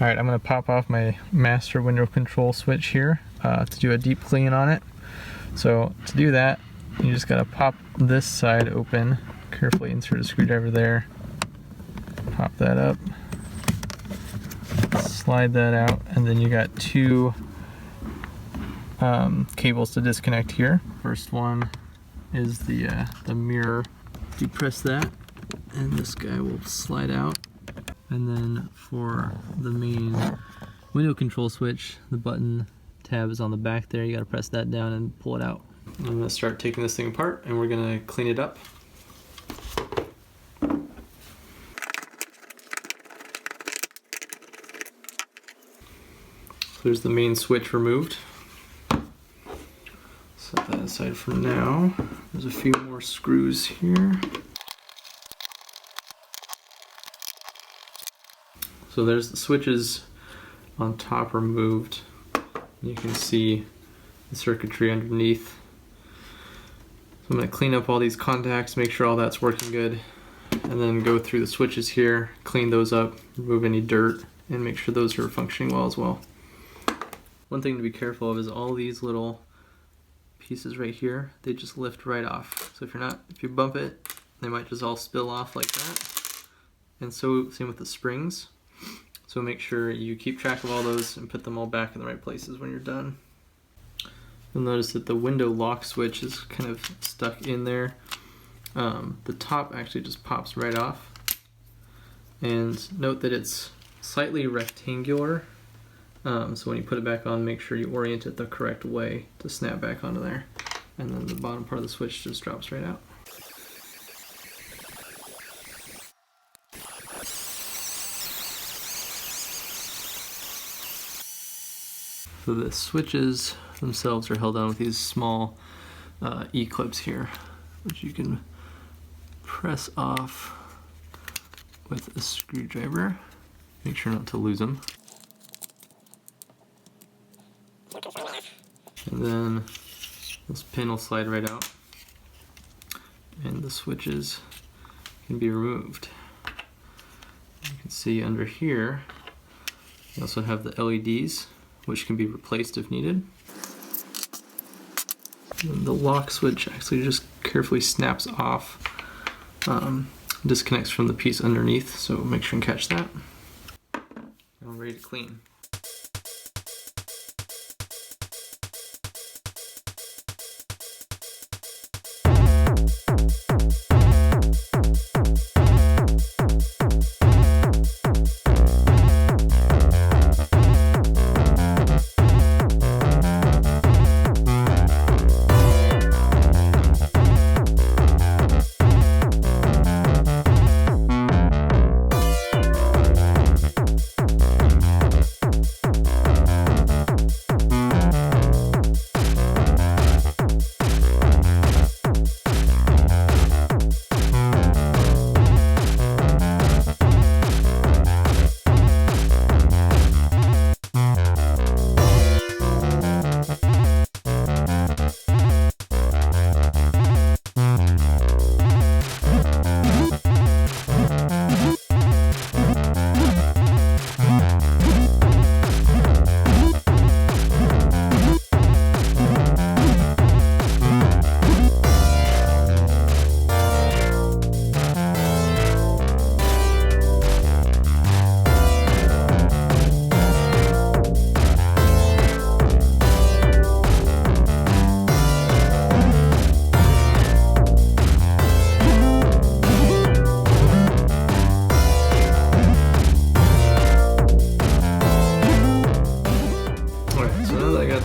Alright, I'm going to pop off my master window control switch here to do a deep clean on it. So to do that, you just got to pop this side open, carefully insert a screwdriver there, pop that up, slide that out, and then you got two cables to disconnect here. First one is the mirror. You press that and this guy will slide out. And then for the main window control switch, the button tab is on the back there. You gotta press that down and pull it out. I'm gonna start taking this thing apart and we're gonna clean it up. So there's the main switch removed. Set that aside for now. There's a few more screws here. So there's the switches on top removed. You can see the circuitry underneath. So I'm going to clean up all these contacts, make sure all that's working good, and then go through the switches here, clean those up, remove any dirt, and make sure those are functioning well as well. One thing to be careful of is all these little pieces right here, they just lift right off. So if you bump it, they might just all spill off like that. And so same with the springs. So make sure you keep track of all those and put them all back in the right places when you're done. You'll notice that the window lock switch is kind of stuck in there. The top actually just pops right off. And note that it's slightly rectangular. So when you put it back on, make sure you orient it the correct way to snap back onto there. And then the bottom part of the switch just drops right out. So the switches themselves are held on with these small E-clips here, which you can press off with a screwdriver. Make sure not to lose them. And then this pin will slide right out, and the switches can be removed. You can see under here, you also have the LEDs, which can be replaced if needed. And the lock switch actually just carefully snaps off, disconnects from the piece underneath, so make sure and catch that. And we're ready to clean.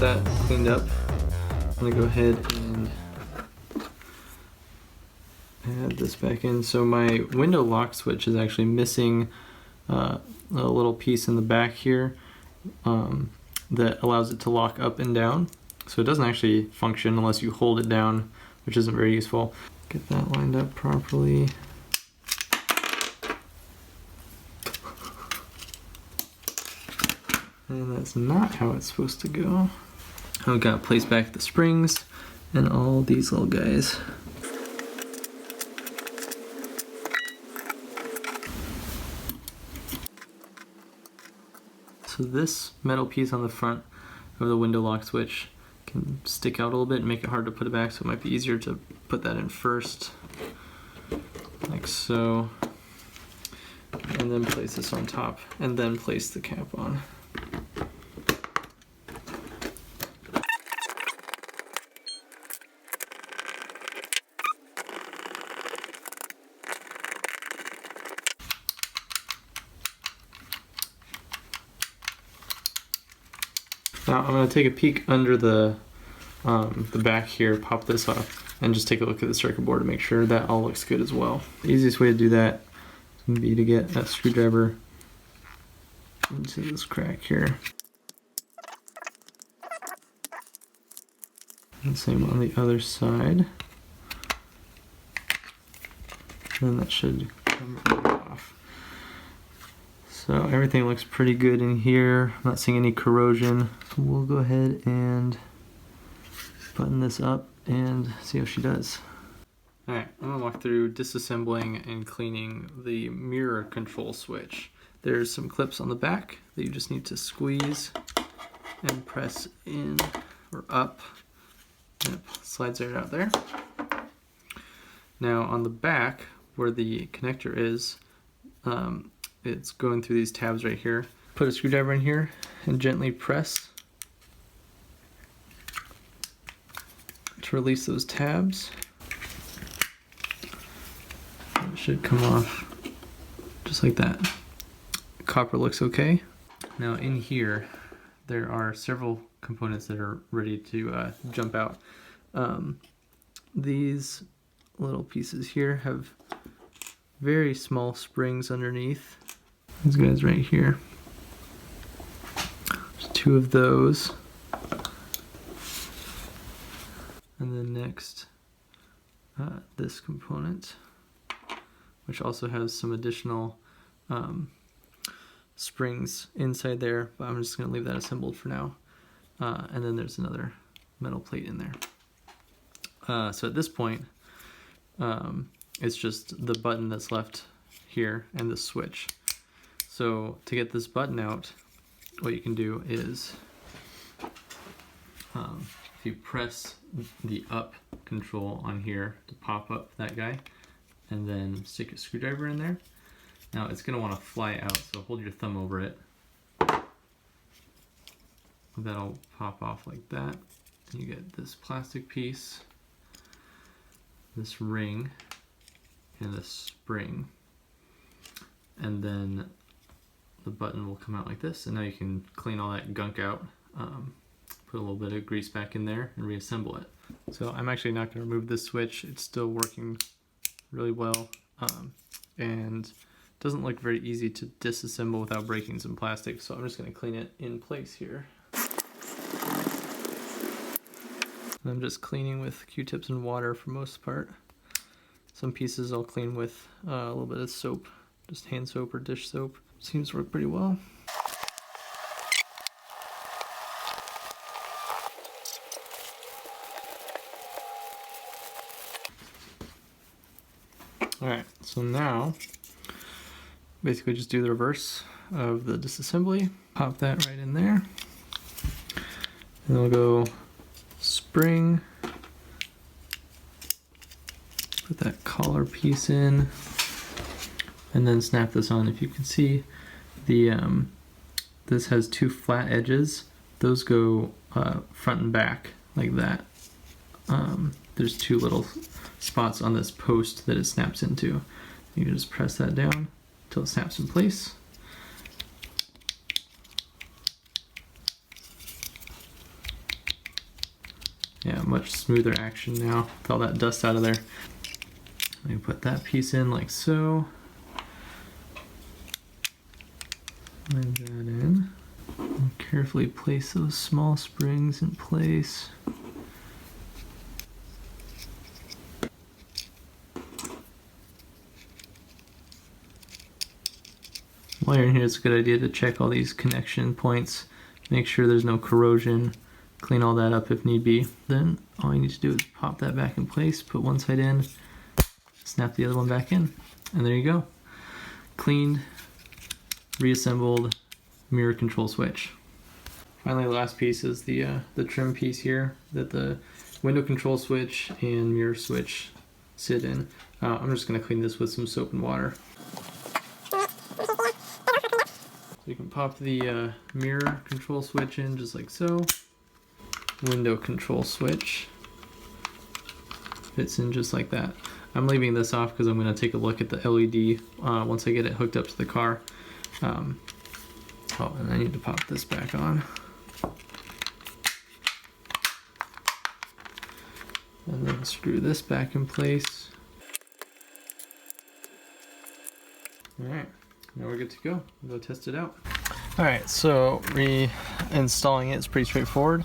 That cleaned up, I'm going to go ahead and add this back in. So my window lock switch is actually missing a little piece in the back here that allows it to lock up and down. So it doesn't actually function unless you hold it down, which isn't very useful. Get that lined up properly. And that's not how it's supposed to go. I've got to place back the springs and all these little guys. So this metal piece on the front of the window lock switch can stick out a little bit and make it hard to put it back, so it might be easier to put that in first, like so, and then place this on top, and then place the cap on. Now I'm going to take a peek under the back here, pop this off, and just take a look at the circuit board to make sure that all looks good as well. The easiest way to do that would be to get that screwdriver into this crack here. And same on the other side. And that should come right off. So everything looks pretty good in here. I'm not seeing any corrosion. So we'll go ahead and button this up and see how she does. Alright, I'm gonna walk through disassembling and cleaning the mirror control switch. There's some clips on the back that you just need to squeeze and press in or up. Yep, slides right out there. Now on the back where the connector is, it's going through these tabs right here. Put a screwdriver in here and gently press to release those tabs. It should come off just like that. The copper looks okay. Now in here there are several components that are ready to jump out. These little pieces here have very small springs underneath. These guys right here. There's two of those. And then next, this component, which also has some additional springs inside there, but I'm just going to leave that assembled for now. And then there's another metal plate in there. So at this point, it's just the button that's left here and the switch. So to get this button out, what you can do is if you press the up control on here to pop up that guy, and then stick a screwdriver in there. Now it's going to want to fly out, so hold your thumb over it. That'll pop off like that. You get this plastic piece, this ring, and this spring, and then the button will come out like this, and now you can clean all that gunk out, put a little bit of grease back in there, and reassemble it. So I'm actually not going to remove this switch. It's still working really well, and doesn't look very easy to disassemble without breaking some plastic, so I'm just going to clean it in place here. I'm just cleaning with Q-tips and water for most part. Some pieces I'll clean with a little bit of soap, just hand soap or dish soap. Seems to work pretty well. Alright, so now basically just do the reverse of the disassembly. Pop that right in there. And then we'll go spring. Put that collar piece in. And then snap this on. If you can see, the this has two flat edges. Those go front and back like that. There's two little spots on this post that it snaps into. You can just press that down until it snaps in place. Yeah, much smoother action now with all that dust out of there. Let me put that piece in like so. Slide that in. And carefully place those small springs in place. While you're in here, it's a good idea to check all these connection points. Make sure there's no corrosion. Clean all that up if need be. Then all you need to do is pop that back in place, put one side in, snap the other one back in, and there you go. Cleaned, reassembled, mirror control switch. Finally, the last piece is the trim piece here that the window control switch and mirror switch sit in. I'm just going to clean this with some soap and water. So you can pop the mirror control switch in just like so. Window control switch fits in just like that. I'm leaving this off because I'm going to take a look at the LED once I get it hooked up to the car. Oh, and I need to pop this back on. And then screw this back in place. Alright, now we're good to go. We'll go test it out. Alright, so reinstalling it is pretty straightforward.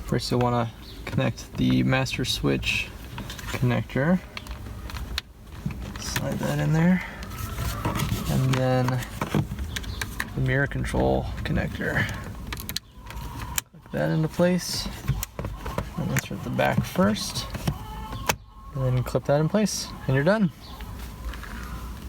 First you'll want to connect the master switch connector. Slide that in there. And then the mirror control connector. Click that into place. And insert the back first. And then clip that in place, and you're done.